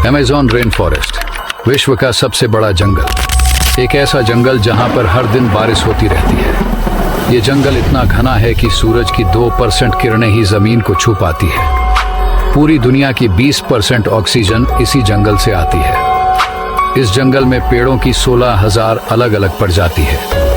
Amazon rain forest, विश्व का सबसे बड़ा जंगल। एक ऐसा जंगल जहां पर हर दिन बारिश होती रहती है। ये जंगल इतना घना है कि सूरज की 2% किरणें ही जमीन को छू पाती है। पूरी दुनिया की 20% ऑक्सीजन इसी जंगल से आती है। इस जंगल में पेड़ों की 16,000 अलग अलग प्रजाति है।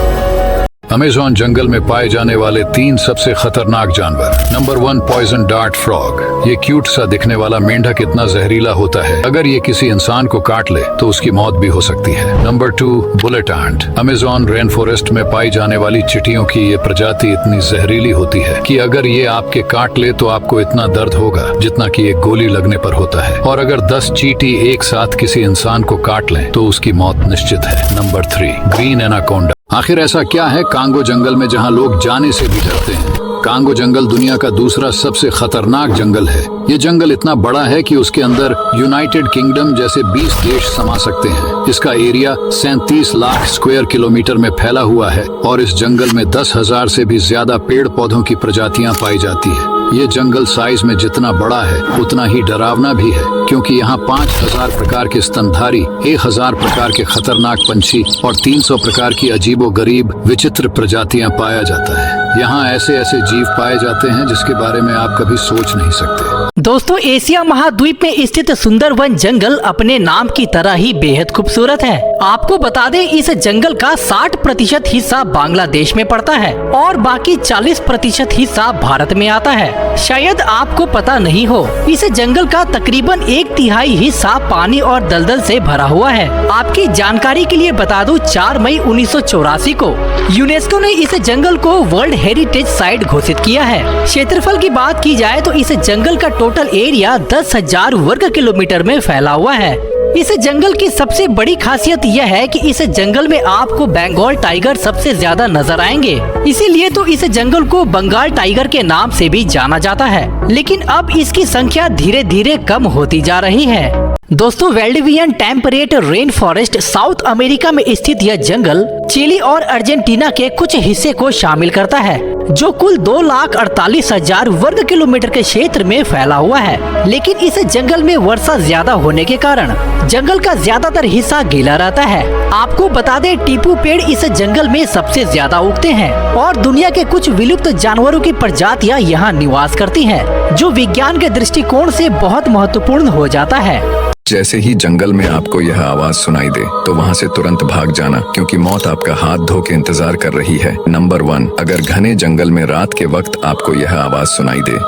अमेज़न जंगल में पाए जाने वाले 3 सबसे खतरनाक जानवर। Number 1, poison dart frog. ये क्यूट सा दिखने वाला मेंढक इतना जहरीला होता है, अगर ये किसी इंसान को काट ले तो उसकी मौत भी हो सकती है। नंबर 2, बुलेट एंट। अमेज़न रेन फॉरेस्ट में पाई जाने वाली चींटियों की ये प्रजाति इतनी जहरीली होती है कि अगर ये आपके काट ले तो आपको इतना दर्द होगा जितना कि एक गोली लगने पर होता है। और अगर 10 चींटी एक साथ किसी इंसान को काट लें तो उसकी मौत निश्चित है। Number 3, green anaconda. आखिर ऐसा क्या है कांगो जंगल में जहां लोग जाने से भी डरते हैं? कांगो जंगल दुनिया का दूसरा सबसे खतरनाक जंगल है। ये जंगल इतना बड़ा है कि उसके अंदर यूनाइटेड किंगडम जैसे 20 देश समा सकते हैं। इसका एरिया 37 लाख स्क्वायर किलोमीटर में फैला हुआ है और इस जंगल में 10,000 से भी ज्यादा पेड़ पौधों की प्रजातियां पाई जाती है। ये जंगल साइज में जितना बड़ा है उतना ही डरावना भी है, क्योंकि यहाँ 5,000 प्रकार के स्तनधारी, 1,000 प्रकार के खतरनाक पंछी और 300 प्रकार की अजीबोगरीब विचित्र प्रजातियां पाया जाता है। यहाँ ऐसे ऐसे जीव पाए जाते हैं जिसके बारे में आप कभी सोच नहीं सकते। दोस्तों, एशिया महाद्वीप में स्थित सुंदरवन जंगल अपने नाम की तरह ही बेहद खूबसूरत है। आपको बता दें, इस जंगल का 60% हिस्सा बांग्लादेश में पड़ता है और बाकी 40% हिस्सा भारत में आता है। शायद आपको पता नहीं हो, इस जंगल का तकरीबन 1/3 हिस्सा पानी और दलदल से भरा हुआ है। आपकी जानकारी के लिए बता दूं, 4 मई 1984 को यूनेस्को ने इस जंगल को वर्ल्ड हेरिटेज साइट घोषित किया है। क्षेत्रफल की बात की जाए तो इस जंगल का टोटल एरिया 10,000 वर्ग किलोमीटर में फैला हुआ है। इस जंगल की सबसे बड़ी खासियत यह है कि इस जंगल में आपको बंगाल टाइगर सबसे ज्यादा नजर आएंगे। इसीलिए तो इस जंगल को बंगाल टाइगर के नाम से भी जाना जाता है। लेकिन अब इसकी संख्या धीरे धीरे कम होती जा रही है। दोस्तों, Valdivian temperate rain forest South America में स्थित यह जंगल चिली और अर्जेंटीना के कुछ हिस्से को शामिल करता है, जो कुल 2,48,000 वर्ग किलोमीटर के क्षेत्र में फैला हुआ है। लेकिन इस जंगल में वर्षा ज्यादा होने के कारण जंगल का ज्यादातर हिस्सा गीला रहता है। आपको बता दें, टीपू पेड़ इस जंगल में सबसे ज्यादा उगते हैं और दुनिया के कुछ विलुप्त जानवरों की प्रजातियां यहाँ निवास करती हैं, जो विज्ञान के दृष्टिकोण से बहुत महत्वपूर्ण हो जाता है। जैसे ही जंगल में आपको यह आवाज सुनाई दे तो वहाँ से तुरंत भाग जाना, क्योंकि मौत आपका हाथ धो के इंतजार कर रही है। नंबर 1, अगर घने जंगल में रात के वक्त आपको यह आवाज सुनाई दे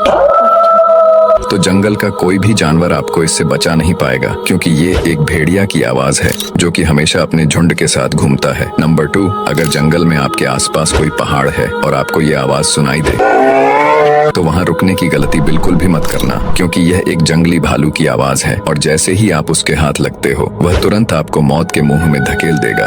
तो जंगल का कोई भी जानवर आपको इससे बचा नहीं पाएगा, क्योंकि ये एक भेड़िया की आवाज है जो कि हमेशा अपने झुंड के साथ घूमता है। नंबर 2, अगर जंगल में आपके आसपास कोई पहाड़ है और आपको ये आवाज सुनाई दे तो वहाँ रुकने की गलती बिल्कुल भी मत करना, क्योंकि यह एक जंगली भालू की आवाज है और जैसे ही आप उसके हाथ लगते हो वह तुरंत आपको मौत के मुंह में धकेल देगा।